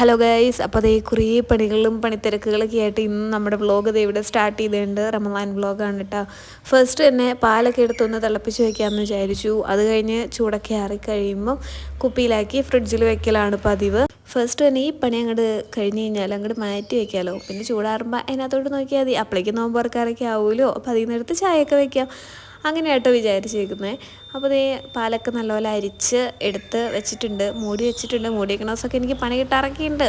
Hello guys, അപ്പോൾ അതേ കുറേ പണികളും പണിത്തിരക്കുകളൊക്കെ ആയിട്ട് ഇന്ന് നമ്മുടെ വ്ളോഗ് ഇവിടെ സ്റ്റാർട്ട് ചെയ്തിട്ടുണ്ട്. റമദാൻ വ്ളോഗാണ് കേട്ടോ. ഫസ്റ്റ് തന്നെ പാലൊക്കെ എടുത്തൊന്ന് തിളപ്പിച്ച് വയ്ക്കാമെന്ന് വിചാരിച്ചു. അത് കഴിഞ്ഞ് ചൂടൊക്കെ ആറിക്കഴിയുമ്പം കുപ്പിയിലാക്കി ഫ്രിഡ്ജിൽ വെക്കലാണ് പതിവ്. ഫസ്റ്റ് തന്നെ ഈ പണി അങ്ങോട്ട് കഴിഞ്ഞ് കഴിഞ്ഞാൽ അങ്ങോട്ട് മാറ്റി വയ്ക്കാമല്ലോ. പിന്നെ ചൂടാറുമ്പോൾ അതിനകത്തോട്ട് നോക്കിയാൽ മതി. അപ്പോഴേക്കും നോമ്പ് തുറക്കാറൊക്കെ ആവുമല്ലോ. അപ്പോൾ അതിൽ നിന്നെടുത്ത് ചായയൊക്കെ വയ്ക്കാം. അങ്ങനെയാട്ടോ വിചാരിച്ചേക്കുന്നത്. അപ്പോൾ അതേ പാലൊക്കെ നല്ലപോലെ അരിച്ച് എടുത്ത് വെച്ചിട്ടുണ്ട്, മൂടി വെച്ചിട്ടുണ്ട്. മൂടി വയ്ക്കണ ദിവസമൊക്കെ എനിക്ക് പണി കിട്ടാറൊക്കെ ഉണ്ട്.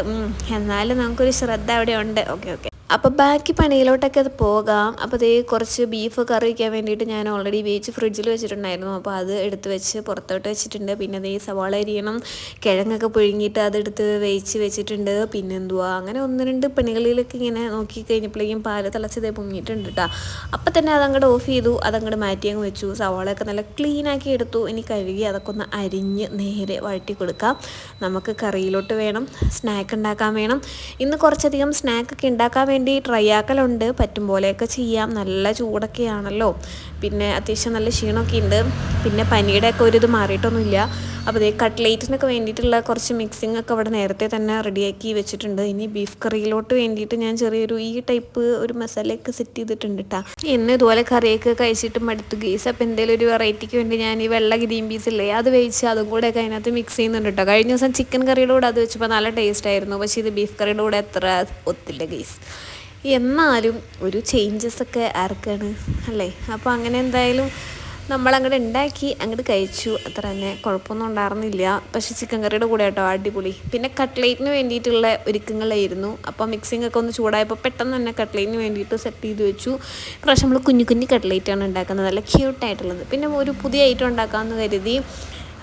എന്നാലും നമുക്കൊരു ശ്രദ്ധ അവിടെ ഉണ്ട്. ഓക്കെ. അപ്പോൾ ബാക്കി പണിയിലോട്ടൊക്കെ അത് പോകാം. അപ്പോൾ അതേ കുറച്ച് ബീഫ് കറി വയ്ക്കാൻ വേണ്ടിയിട്ട് ഞാൻ ഓൾറെഡി വേവിച്ച് ഫ്രിഡ്ജിൽ വെച്ചിട്ടുണ്ടായിരുന്നു. അപ്പോൾ അത് എടുത്ത് വെച്ച് പുറത്തോട്ട് വെച്ചിട്ടുണ്ട്. പിന്നെ അതേ സവാള അരിയണം, കിഴങ്ങൊക്കെ പുഴുങ്ങിയിട്ട് അതെടുത്ത് വേവിച്ച് വെച്ചിട്ടുണ്ട്. പിന്നെ എന്തുവാ അങ്ങനെ ഒന്ന് രണ്ട് പണികളിലൊക്കെ ഇങ്ങനെ നോക്കി കഴിഞ്ഞപ്പോഴേക്കും പാല് തിളച്ചതേ പൊങ്ങിയിട്ടുണ്ട് കേട്ടോ. അപ്പം തന്നെ അതങ്ങോട്ട് ഓഫ് ചെയ്തു, അതങ്ങോട്ട് മാറ്റി അങ്ങ് വെച്ചു. സവാളയൊക്കെ നല്ല ക്ലീനാക്കി എടുത്തു. ഇനി കഴുകി അതൊക്കെ ഒന്ന് അരിഞ്ഞ് നേരെ വഴറ്റി കൊടുക്കാം. നമുക്ക് കറിയിലോട്ട് വേണം, സ്നാക്ക് ഉണ്ടാക്കാൻ വേണം. ഇന്ന് കുറച്ചധികം സ്നാക്കൊക്കെ ഉണ്ടാക്കാൻ വേണ്ടി ട്രൈ ആക്കലുണ്ട്. പറ്റും പോലെയൊക്കെ ചെയ്യാം. നല്ല ചൂടൊക്കെയാണല്ലോ. പിന്നെ അത്യാവശ്യം നല്ല ക്ഷീണമൊക്കെ ഉണ്ട്. പിന്നെ പനിയുടെ ഒക്കെ ഒരു ഇത് മാറിയിട്ടൊന്നുമില്ല. അപ്പോൾ അതേ കട്ട്ലേറ്റിനൊക്കെ വേണ്ടിയിട്ടുള്ള കുറച്ച് മിക്സിംഗ് ഒക്കെ അവിടെ നേരത്തെ തന്നെ റെഡിയാക്കി വെച്ചിട്ടുണ്ട്. ഇനി ബീഫ് കറിയിലോട്ട് വേണ്ടിയിട്ട് ഞാൻ ചെറിയൊരു ഈ ടൈപ്പ് ഒരു മസാലയൊക്കെ സെറ്റ് ചെയ്തിട്ടുണ്ട് കേട്ടോ. ഇന്ന് ഇതുപോലെ കറിയൊക്കെ കഴിച്ചിട്ട് മടുത്തു ഗീസ്. അപ്പോൾ എന്തെങ്കിലും ഒരു വെറൈറ്റിക്ക് വേണ്ടി ഞാൻ ഈ വെള്ള ഗ്രീൻ പീസ് ഇല്ലേ അത് വേവിച്ച് അതും കൂടെ ഒക്കെ അതിനകത്ത് മിക്സ് ചെയ്യുന്നുണ്ട് കേട്ടോ. കഴിഞ്ഞ ദിവസം ചിക്കൻ കറിയുടെ കൂടെ അത് വെച്ചപ്പോൾ നല്ല ടേസ്റ്റ് ആയിരുന്നു. പക്ഷേ ഇത് ബീഫ് കറിയുടെ കൂടെ അത്ര ഒത്തില്ല ഗീസ്. എന്നാലും ഒരു ചേഞ്ചസ് ഒക്കെ ആർക്കാണ് അല്ലേ. അപ്പോൾ അങ്ങനെ എന്തായാലും നമ്മളങ്ങോട്ട് ഉണ്ടാക്കി അങ്ങോട്ട് കഴിച്ചു. അത്ര തന്നെ കുഴപ്പമൊന്നും ഉണ്ടായിരുന്നില്ല. പക്ഷേ ചിക്കൻ കറിയുടെ കൂടെ കേട്ടോ അടിപൊളി. പിന്നെ കട്ട്ലേറ്റിന് വേണ്ടിയിട്ടുള്ള ഒരുക്കങ്ങളായിരുന്നു. അപ്പോൾ മിക്സിംഗ് ഒക്കെ ഒന്ന് ചൂടായപ്പോൾ പെട്ടെന്ന് തന്നെ കട്ട്ലേറ്റിന് വേണ്ടിയിട്ട് സെറ്റ് ചെയ്ത് വെച്ചു. പ്രാവശ്യം നമ്മൾ കുഞ്ഞു കുഞ്ഞു കട്ട്ലേറ്റാണ് ഉണ്ടാക്കുന്നത്, നല്ല ക്യൂട്ടായിട്ടുള്ളത്. പിന്നെ ഒരു പുതിയ ഐറ്റം ഉണ്ടാക്കാമെന്ന് കരുതി.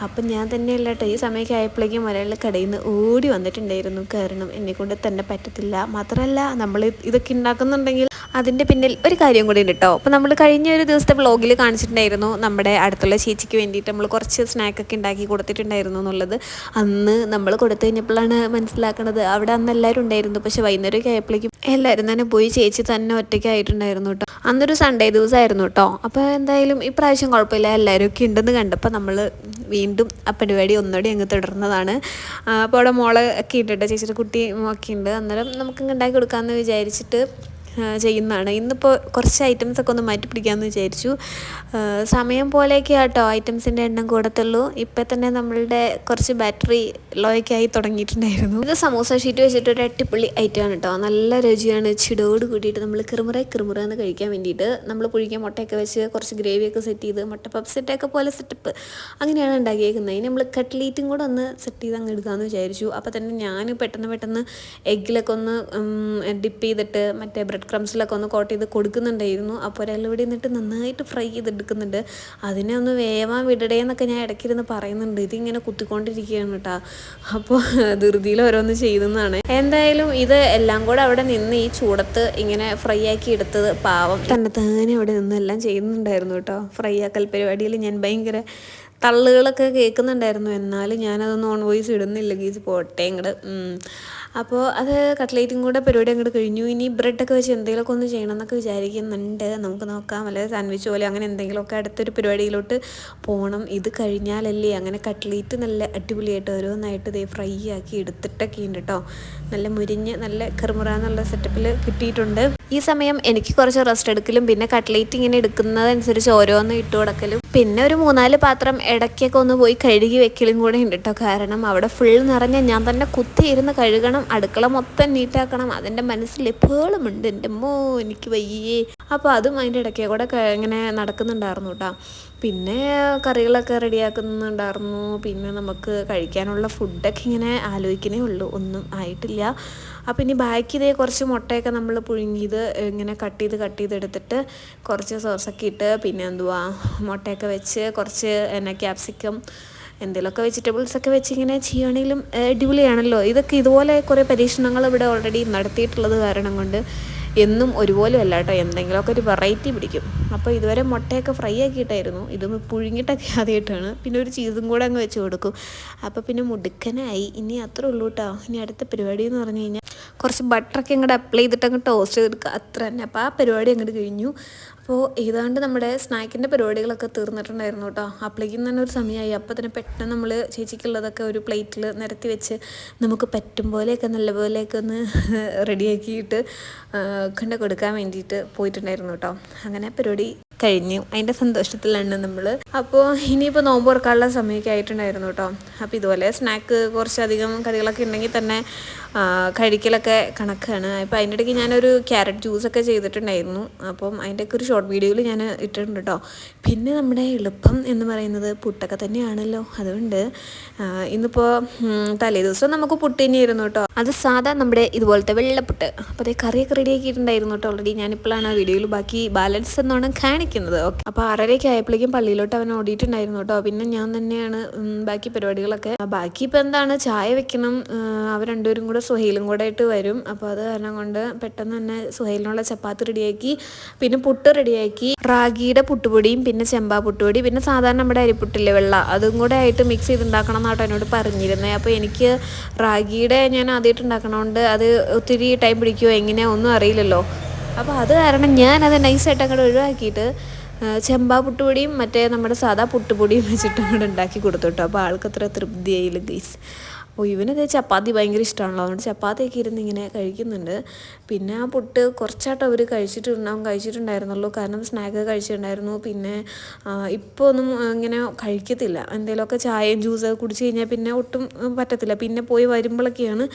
അപ്പം ഞാൻ തന്നെയല്ല കേട്ടോ ഈ സമയമൊക്കെ ആയപ്പോഴേക്കും ഒരാൾ കടയിൽ നിന്ന് ഓടി വന്നിട്ടുണ്ടായിരുന്നു. കാരണം എന്നെക്കൊണ്ട് തന്നെ പറ്റത്തില്ല. മാത്രമല്ല നമ്മൾ ഇതൊക്കെ ഉണ്ടാക്കുന്നുണ്ടെങ്കിൽ അതിൻ്റെ പിന്നിൽ ഒരു കാര്യം കൂടി ഉണ്ട് കേട്ടോ. അപ്പോൾ നമ്മൾ കഴിഞ്ഞ ഒരു ദിവസത്തെ വ്ളോഗിൽ കാണിച്ചിട്ടുണ്ടായിരുന്നു നമ്മുടെ അടുത്തുള്ള ചേച്ചിക്ക് വേണ്ടിയിട്ട് നമ്മൾ കുറച്ച് സ്നാക്കൊക്കെ ഉണ്ടാക്കി കൊടുത്തിട്ടുണ്ടായിരുന്നു എന്നുള്ളത്. അന്ന് നമ്മൾ കൊടുത്തു കഴിഞ്ഞപ്പോഴാണ് മനസ്സിലാക്കണത് അവിടെ അന്ന് എല്ലാവരും ഉണ്ടായിരുന്നു. പക്ഷേ വൈകുന്നേരമൊക്കെ ആയപ്പോഴേക്കും എല്ലാവരും തന്നെ പോയി, ചേച്ചി തന്നെ ഒറ്റയ്ക്കായിട്ടുണ്ടായിരുന്നു കേട്ടോ. അന്നൊരു സൺഡേ ദിവസമായിരുന്നു കേട്ടോ. അപ്പോൾ എന്തായാലും ഇപ്രാവശ്യം കുഴപ്പമില്ല, എല്ലാവരും ഒക്കെ ഉണ്ടെന്ന് കണ്ടപ്പോൾ നമ്മൾ വീണ്ടും ആ പരിപാടി ഒന്നുകൂടി അങ്ങ് തുടർന്നതാണ്. അപ്പോൾ അവിടെ മോള് ഒക്കെ ഉണ്ട്, ചേച്ചിയുടെ കുട്ടി ഒക്കെ ഉണ്ട്. അന്നേരം നമുക്കങ്ങ് ഉണ്ടാക്കി കൊടുക്കാമെന്ന് വിചാരിച്ചിട്ട് ചെയ്യുന്നതാണ്. ഇന്നിപ്പോൾ കുറച്ച് ഐറ്റംസൊക്കെ ഒന്ന് മാറ്റി പിടിക്കാമെന്ന് വിചാരിച്ചു. സമയം പോലെയൊക്കെ ആട്ടോ ഐറ്റംസിൻ്റെ എണ്ണം കൂടത്തുള്ളൂ. ഇപ്പം തന്നെ നമ്മളുടെ കുറച്ച് ബാറ്ററി ലോയൊക്കെ ആയി തുടങ്ങിയിട്ടുണ്ടായിരുന്നു. ഇത് സമൂസ ഷീറ്റ് വെച്ചിട്ട് ഒരു അടിപൊളി ഐറ്റമാണ് കേട്ടോ. നല്ല രുചിയാണ്. ചിടോട് കൂടിയിട്ട് നമ്മൾ കിറുമുറ കഴിക്കാൻ വേണ്ടിയിട്ട് നമ്മൾ പുഴിക്കാൻ മുട്ടയൊക്കെ വെച്ച് കുറച്ച് ഗ്രേവിയൊക്കെ സെറ്റ് ചെയ്ത് മുട്ട പപ്പ് സെറ്റൊക്കെ പോലെ സെറ്റപ്പ് അങ്ങനെയാണ് ഉണ്ടാക്കിയേക്കുന്നത്. ഇനി നമ്മൾ കട്ട്ലേറ്റും കൂടെ ഒന്ന് സെറ്റ് ചെയ്ത് അങ്ങ് എടുക്കാമെന്ന് വിചാരിച്ചു. അപ്പോൾ തന്നെ ഞാൻ പെട്ടെന്ന് എഗ്ഗിലൊക്കെ ഒന്ന് ഡിപ്പ് ചെയ്തിട്ട് മറ്റേ ബ്രെഡ് ക്രംസിലൊക്കെ ഒന്ന് കോട്ട് ചെയ്ത് കൊടുക്കുന്നുണ്ടായിരുന്നു. അപ്പോൾ ഒരാൾ ഇവിടെ നിന്നിട്ട് നന്നായിട്ട് ഫ്രൈ ചെയ്തെടുക്കുന്നുണ്ട്. അതിനെ ഒന്ന് വേവാൻ വിടടേ എന്നൊക്കെ ഞാൻ ഇടയ്ക്കിരുന്ന് പറയുന്നുണ്ട്. ഇതിങ്ങനെ കുത്തിക്കൊണ്ടിരിക്കുകയാണ് കേട്ടോ. അപ്പോൾ ധൃതിയിൽ ഓരോന്ന് ചെയ്യുന്നതാണ്. എന്തായാലും ഇത് എല്ലാം കൂടെ അവിടെ നിന്ന് ഈ ചൂടത്ത് ഇങ്ങനെ ഫ്രൈ ആക്കി എടുത്തത് പാവം തന്നെ അവിടെ നിന്ന് എല്ലാം ചെയ്യുന്നുണ്ടായിരുന്നു കേട്ടോ. ഫ്രൈ ആക്കൽ പരിപാടിയിൽ ഞാൻ ഭയങ്കര തള്ളുകളൊക്കെ കേൾക്കുന്നുണ്ടായിരുന്നു. എന്നാലും ഞാനതൊന്നും ഓൺ വോയിസ് ഇടുന്നില്ല ഗീസ്, പോട്ടെ ഇങ്ങോട്ട്. അപ്പോൾ അത് കട്ട്ലേറ്റും കൂടെ പരിപാടി അങ്ങോട്ട് കഴിഞ്ഞു. ഇനി ബ്രെഡൊക്കെ വെച്ച് എന്തെങ്കിലുമൊക്കെ ഒന്ന് ചെയ്യണം എന്നൊക്കെ വിചാരിക്കുന്നുണ്ട്. നമുക്ക് നോക്കാം, അല്ലെങ്കിൽ സാൻഡ്വിച്ച് പോലെ അങ്ങനെ എന്തെങ്കിലുമൊക്കെ അടുത്തൊരു പരിപാടിയിലോട്ട് പോകണം. ഇത് കഴിഞ്ഞാലല്ലേ അങ്ങനെ കട്ട്ലേറ്റ് നല്ല അടിപൊളിയായിട്ട് ഓരോന്നായിട്ട് ഇതേ ഫ്രൈ ആക്കി എടുത്തിട്ടൊക്കെ ഉണ്ട് കേട്ടോ. നല്ല മുരിഞ്ഞ് നല്ല കറുമുറ എന്നുള്ള സെറ്റപ്പിൽ കിട്ടിയിട്ടുണ്ട്. ഈ സമയം എനിക്ക് കുറച്ച് റെസ്റ്റ് എടുക്കലും പിന്നെ കട്ട്ലേറ്റ് ഇങ്ങനെ എടുക്കുന്നതനുസരിച്ച് ഓരോന്ന് ഇട്ട് കൊടുക്കലും പിന്നെ ഒരു 3-4 പാത്രം ഇടയ്ക്കൊക്കെ ഒന്ന് പോയി കഴുകി വെക്കലും കൂടെ ഉണ്ട് കേട്ടോ. കാരണം അവിടെ ഫുൾ നിറഞ്ഞ ഞാൻ തന്നെ കുത്തിയിരുന്ന് കഴുകണം, അടുക്കള മൊത്തം നീറ്റാക്കണം. അതിൻ്റെ മനസ്സിൽ എപ്പോഴും ഉണ്ട് എൻ്റെ അമ്മോ എനിക്ക് വയ്യേ. അപ്പോൾ അതും അതിൻ്റെ ഇടയ്ക്ക് കൂടെ ഇങ്ങനെ നടക്കുന്നുണ്ടായിരുന്നു കേട്ടോ. പിന്നെ കറികളൊക്കെ റെഡിയാക്കുന്നുണ്ടായിരുന്നു. പിന്നെ നമുക്ക് കഴിക്കാനുള്ള ഫുഡൊക്കെ ഇങ്ങനെ ആലോചിക്കുന്നേ ഉള്ളൂ, ഒന്നും ആയിട്ടില്ല. അപ്പോൾ ഇനി ബാക്കി ഇതേ കുറച്ച് മുട്ടയൊക്കെ നമ്മൾ പുഴുങ്ങിയത് ഇങ്ങനെ കട്ട് ചെയ്തെടുത്തിട്ട് കുറച്ച് സോസൊക്കെ ഇട്ട് പിന്നെ എന്തുവാ മുട്ടയൊക്കെ വെച്ച് കുറച്ച് ക്യാപ്സിക്കം എന്തെങ്കിലുമൊക്കെ വെജിറ്റബിൾസൊക്കെ വെച്ച് ഇങ്ങനെ ചെയ്യുകയാണെങ്കിലും അടിപൊളിയാണല്ലോ. ഇതൊക്കെ ഇതുപോലെ കുറേ പരീക്ഷണങ്ങൾ ഇവിടെ ഓൾറെഡി നടത്തിയിട്ടുള്ളത് കാരണം കൊണ്ട് എന്നും ഒരുപോലെ അല്ല കേട്ടോ, എന്തെങ്കിലുമൊക്കെ ഒരു വെറൈറ്റി പിടിക്കും. അപ്പോൾ ഇതുവരെ മുട്ടയൊക്കെ ഫ്രൈ ആക്കിയിട്ടായിരുന്നു, ഇത് പുഴുങ്ങിയിട്ടൊക്കെ ആദ്യമായിട്ടാണ്. പിന്നെ ഒരു ചീസും കൂടെ അങ്ങ് വെച്ച് കൊടുക്കും. അപ്പോൾ പിന്നെ മുടുക്കനായി. ഇനി അത്രേ ഉള്ളൂ കേട്ടോ. ഇനി അടുത്ത പരിപാടി എന്ന് പറഞ്ഞു കഴിഞ്ഞാൽ കുറച്ച് ബട്ടറൊക്കെ അങ്ങോട്ട് അപ്ലൈ ചെയ്തിട്ട് അങ്ങ് ടോസ്റ്റ് ചെയ്തെടുക്കുക, അത്ര തന്നെ. അപ്പോൾ ആ പരിപാടി അങ്ങോട്ട് കഴിഞ്ഞു. അപ്പോൾ ഏതാണ്ട് നമ്മുടെ സ്നാക്കിൻ്റെ പരിപാടികളൊക്കെ തീർന്നിട്ടുണ്ടായിരുന്നു കേട്ടോ. അപ്പോഴേക്കും തന്നെ ഒരു സമയമായി. അപ്പോൾ തന്നെ പെട്ടെന്ന് നമ്മൾ ചേച്ചിക്കുള്ളതൊക്കെ ഒരു പ്ലേറ്റിൽ നിരത്തി വെച്ച് നമുക്ക് പറ്റും പോലെയൊക്കെ നല്ലപോലെയൊക്കെ ഒന്ന് റെഡിയാക്കിയിട്ട് കൊണ്ട് കൊടുക്കാൻ വേണ്ടിയിട്ട് പോയിട്ടുണ്ടായിരുന്നു കേട്ടോ. അങ്ങനെ പരിപാടി കഴിഞ്ഞു. അതിൻ്റെ സന്തോഷത്തിലാണ് നമ്മൾ. അപ്പോൾ ഇനിയിപ്പോൾ നോമ്പ് തുറക്കാനുള്ള സമയമൊക്കെ ആയിട്ടുണ്ടായിരുന്നു കേട്ടോ. അപ്പോൾ ഇതുപോലെ സ്നാക്ക് കുറച്ചധികം കറികളൊക്കെ ഉണ്ടെങ്കിൽ തന്നെ കഴിക്കലൊക്കെ കണക്കാണ്. അപ്പോൾ അതിൻ്റെ ഇടയ്ക്ക് ഞാനൊരു ക്യാരറ്റ് ജ്യൂസൊക്കെ ചെയ്തിട്ടുണ്ടായിരുന്നു. അപ്പം അതിൻ്റെയൊക്കെ ഒരു ഷോർട്ട് വീഡിയോയിൽ ഞാൻ ഇട്ടിട്ടുണ്ട് കേട്ടോ. പിന്നെ നമ്മുടെ എളുപ്പം എന്ന് പറയുന്നത് പുട്ടൊക്കെ തന്നെയാണല്ലോ. അതുകൊണ്ട് ഇന്നിപ്പോൾ തലേദിവസം നമുക്ക് പുട്ട് തന്നെയായിരുന്നു കേട്ടോ. അത് സാധാ നമ്മുടെ ഇതുപോലത്തെ വെള്ളപ്പുട്ട്. അപ്പോൾ അതേ കറിയൊക്കെ റെഡിയാക്കിയിട്ടുണ്ടായിരുന്നു കേട്ടോ ഓൾറെഡി. ഞാനിപ്പോഴാണ് ആ വീഡിയോയിൽ ബാക്കി ബാലൻസ് എന്നാണ് കാണിക്കുന്നത്. ഓക്കെ, അപ്പോൾ 6:30 ആയപ്പോഴേക്കും പള്ളിയിലോട്ട് അവൻ ഓടിയിട്ടുണ്ടായിരുന്നു കേട്ടോ. പിന്നെ ഞാൻ തന്നെയാണ് ബാക്കി പരിപാടികളൊക്കെ. ബാക്കി ഇപ്പോൾ എന്താണ്, ചായ വെക്കണം. അവർ രണ്ടുപേരും കൂടെ സുഹൈലും കൂടെ ആയിട്ട് വരും. അപ്പോൾ അത് കാരണം കൊണ്ട് പെട്ടെന്ന് തന്നെ സുഹൈലിനുള്ള ചപ്പാത്തി റെഡിയാക്കി, പിന്നെ പുട്ട് റെഡിയാക്കി. റാഗിയുടെ പുട്ടുപൊടിയും പിന്നെ ചെമ്പാ പുട്ടുപൊടി പിന്നെ സാധാരണ നമ്മുടെ അരിപ്പുട്ടില്ലേ വെള്ള, അതും കൂടെ ആയിട്ട് മിക്സ് ചെയ്തുണ്ടാക്കണം എന്നാട്ടോ എന്നോട് പറഞ്ഞിരുന്നത്. അപ്പോൾ എനിക്ക് റാഗിയുടെ ഞാൻ ആദ്യമായിട്ട് ഉണ്ടാക്കണോണ്ട് അത് ഒത്തിരി ടൈം പിടിക്കുമോ എങ്ങനെയാ ഒന്നും അറിയില്ലല്ലോ. അപ്പോൾ അത് കാരണം ഞാനത് നൈസായിട്ട് അങ്ങോട്ട് ഒഴിവാക്കിയിട്ട് ചെമ്പാ പുട്ടുപൊടിയും മറ്റേ നമ്മുടെ സാധാ പുട്ടുപൊടിയും വെച്ചിട്ട് അങ്ങോട്ട് ഉണ്ടാക്കി കൊടുത്തു കേട്ടോ. അപ്പോൾ ആൾക്ക് അത്ര തൃപ്തിയായില്ല ഗൈസ്. അപ്പോൾ ഇവനത് ചപ്പാത്തി ഭയങ്കര ഇഷ്ടമാണല്ലോ, അതുകൊണ്ട് ചപ്പാത്തിയൊക്കെ ഇരുന്ന് ഇങ്ങനെ കഴിക്കുന്നുണ്ട്. പിന്നെ ആ പുട്ട് കുറച്ചായിട്ട് അവർ കഴിച്ചിട്ടുണ്ടായിരുന്നുള്ളൂ, കാരണം സ്നാക്ക് കഴിച്ചിട്ടുണ്ടായിരുന്നു. പിന്നെ ഇപ്പോൾ ഒന്നും ഇങ്ങനെ കഴിക്കത്തില്ല. എന്തെങ്കിലുമൊക്കെ ചായയും ജ്യൂസൊക്കെ കുടിച്ച് കഴിഞ്ഞാൽ പിന്നെ ഒട്ടും പറ്റത്തില്ല. പിന്നെ പോയി വരുമ്പോഴൊക്കെയാണ്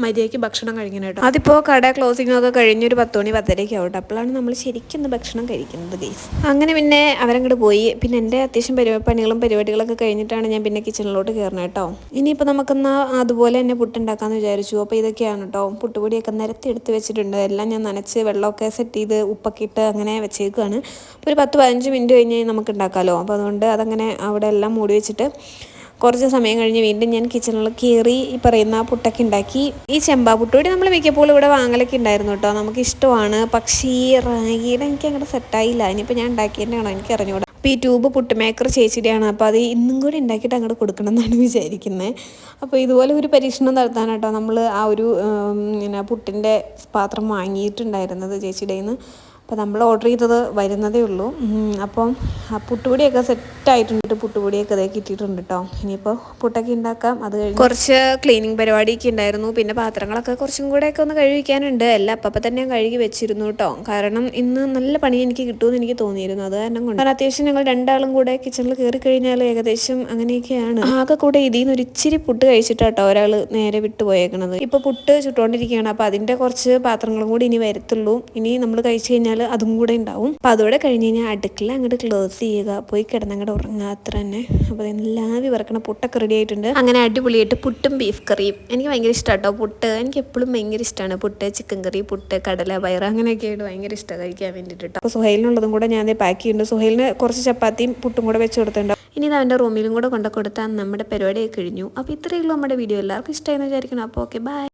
മര്യാദയ്ക്ക് ഭക്ഷണം കഴിക്കാനായിട്ട്. അതിപ്പോൾ കട ക്ലോസിങ്ങൊക്കെ കഴിഞ്ഞൊരു 10 മണി 10:30 ആവട്ടെ, അപ്പോഴാണ് നമ്മൾ ശരിക്കും ഭക്ഷണം കഴിക്കുന്നത് ഗൈസ്. അങ്ങനെ പിന്നെ അവരങ്ങോട്ട് പോയി. പിന്നെ എൻ്റെ അത്യാവശ്യം പണികളും പരിപാടികളൊക്കെ കഴിഞ്ഞിട്ടാണ് ഞാൻ പിന്നെ കിച്ചണിലോട്ട് കയറണം കേട്ടോ. ഇനിയിപ്പോൾ നമുക്കെന്നാൽ അതുപോലെ തന്നെ പുട്ടുണ്ടാക്കാമെന്ന് വിചാരിച്ചു. അപ്പോൾ ഇതൊക്കെയാണ് കേട്ടോ, പുട്ടുപൊടിയൊക്കെ നിരത്തി എടുത്ത് വെച്ചിട്ടുണ്ട്. എല്ലാം ഞാൻ നനച്ച് വെള്ളമൊക്കെ സെറ്റ് ചെയ്ത് ഉപ്പൊക്കെ ഇട്ട് അങ്ങനെ വെച്ചേക്കുകയാണ്. അപ്പോൾ ഒരു 10-15 മിനിറ്റ് കഴിഞ്ഞ് നമുക്ക് ഉണ്ടാക്കാമല്ലോ. അപ്പോൾ അതുകൊണ്ട് അതങ്ങനെ അവിടെ എല്ലാം മൂടി വെച്ചിട്ട് കുറച്ച് സമയം കഴിഞ്ഞ് വീണ്ടും ഞാൻ കിച്ചണിൽ കയറി ഈ പറയുന്ന പുട്ടൊക്കെ ഉണ്ടാക്കി. ഈ ചെമ്പാ പുട്ടുപൊടി നമ്മൾ മിക്കപ്പോഴും ഇവിടെ വാങ്ങലൊക്കെ ഉണ്ടായിരുന്നു കേട്ടോ, നമുക്ക് ഇഷ്ടമാണ്. പക്ഷേ ഈ റാഗിയുടെ എനിക്ക് അങ്ങനെ സെറ്റായില്ല. ഇനിയിപ്പോൾ ഞാൻ ഉണ്ടാക്കിയതിൻ്റെയാണോ എനിക്ക് അറിഞ്ഞുകൂടാ. അപ്പോൾ ഈ ട്യൂബ് പുട്ട് മേക്കർ ചേച്ചിയുടെയാണ്. അപ്പോൾ അത് ഇന്നും കൂടി ഉണ്ടാക്കിയിട്ട് അങ്ങോട്ട് കൊടുക്കണം എന്നാണ് വിചാരിക്കുന്നത്. അപ്പോൾ ഇതുപോലെ ഒരു പരീക്ഷണം നടത്താനാട്ടോ നമ്മൾ ആ ഒരു പിന്നെ പുട്ടിൻ്റെ പാത്രം വാങ്ങിയിട്ടുണ്ടായിരുന്നത് ചേച്ചിയുടെ നിന്ന്. അപ്പോൾ നമ്മൾ ഓർഡർ ചെയ്തത് വരുന്നതേ ഉള്ളൂ. അപ്പം ആ പുട്ടുപൊടിയൊക്കെ സെറ്റായിട്ടുണ്ട്. പുട്ടുപൊടിയൊക്കെ അതേ കിട്ടിയിട്ടുണ്ട് കേട്ടോ. ഇനിയിപ്പോൾ പുട്ടൊക്കെ ഉണ്ടാക്കാം. അത് കഴിഞ്ഞ് കുറച്ച് ക്ലീനിങ് പരിപാടിയൊക്കെ ഉണ്ടായിരുന്നു. പിന്നെ പാത്രങ്ങളൊക്കെ കുറച്ചും കൂടെയൊക്കെ ഒന്ന് കഴുകിക്കാനുണ്ട്. എല്ലാം അപ്പം തന്നെ ഞാൻ കഴുകി വെച്ചിരുന്നു കേട്ടോ. കാരണം ഇന്ന് നല്ല പണി എനിക്ക് കിട്ടുമെന്ന് എനിക്ക് തോന്നിയിരുന്നു. അത് കാരണം കൊണ്ട് അത്യാവശ്യം ഞങ്ങൾ രണ്ടാളും കൂടെ കിച്ചണിൽ കയറി കഴിഞ്ഞാൽ ഏകദേശം അങ്ങനെയൊക്കെയാണ്. ആകെ കൂടെ ഇതിൽ നിന്ന് ഒരു ഇച്ചിരി പുട്ട് കഴിച്ചിട്ടാട്ടോ ഒരാൾ നേരെ വിട്ടു പോയേക്കണത്. ഇപ്പോൾ പുട്ട് ചുട്ടുകൊണ്ടിരിക്കുകയാണ്. അപ്പോൾ അതിൻ്റെ കുറച്ച് പാത്രങ്ങളും കൂടി ഇനി വരത്തുള്ളൂ. ഇനി നമ്മൾ കഴിച്ച് കഴിഞ്ഞാൽ അതും കൂടെ ഉണ്ടാവും. അപ്പോൾ അതോടെ കഴിഞ്ഞ് കഴിഞ്ഞാൽ അടുക്കള അങ്ങോട്ട് ക്ലോസ് ചെയ്യുക, പോയി കിടന്നങ്ങോട്ട് ഉറങ്ങുക, അത്ര തന്നെ. അപ്പോൾ എല്ലാവരും വിറക്കണ പുട്ടൊക്കെ റെഡി ആയിട്ടുണ്ട്. അങ്ങനെ അടിപൊളിയായിട്ട് പുട്ടും ബീഫ് കറിയും എനിക്ക് ഭയങ്കര ഇഷ്ടമാണ് കേട്ടോ. പുട്ട് എനിക്ക് എപ്പോഴും ഭയങ്കര ഇഷ്ടമാണ്. പുട്ട്, ചിക്കൻ കറി, പുട്ട്, കടല, പയർ അങ്ങനെയൊക്കെ ആയിട്ട് ഭയങ്കര ഇഷ്ടമാണ് കഴിക്കാൻ വേണ്ടിയിട്ട് കേട്ടോ. അപ്പോൾ സുഹൈലിനുള്ളതും കൂടെ ഞാൻ പാക്ക് ചെയ്യുന്നുണ്ട്. സുഹൈലിന് കുറച്ച് ചപ്പാത്തിയും പുട്ടും കൂടെ വെച്ച് കൊടുത്തിട്ടുണ്ട്. ഇനി ഇത് അവൻ്റെ റൂമിലും കൂടെ കൊടുത്താൽ നമ്മുടെ പരിപാടിയൊക്കെ കഴിഞ്ഞു. അപ്പോൾ ഇത്രയേ ഉള്ളൂ നമ്മുടെ വീഡിയോ. എല്ലാവർക്കും ഇഷ്ടമായെന്ന് വിചാരിക്കണം. അപ്പോൾ ഓക്കെ, ബൈ.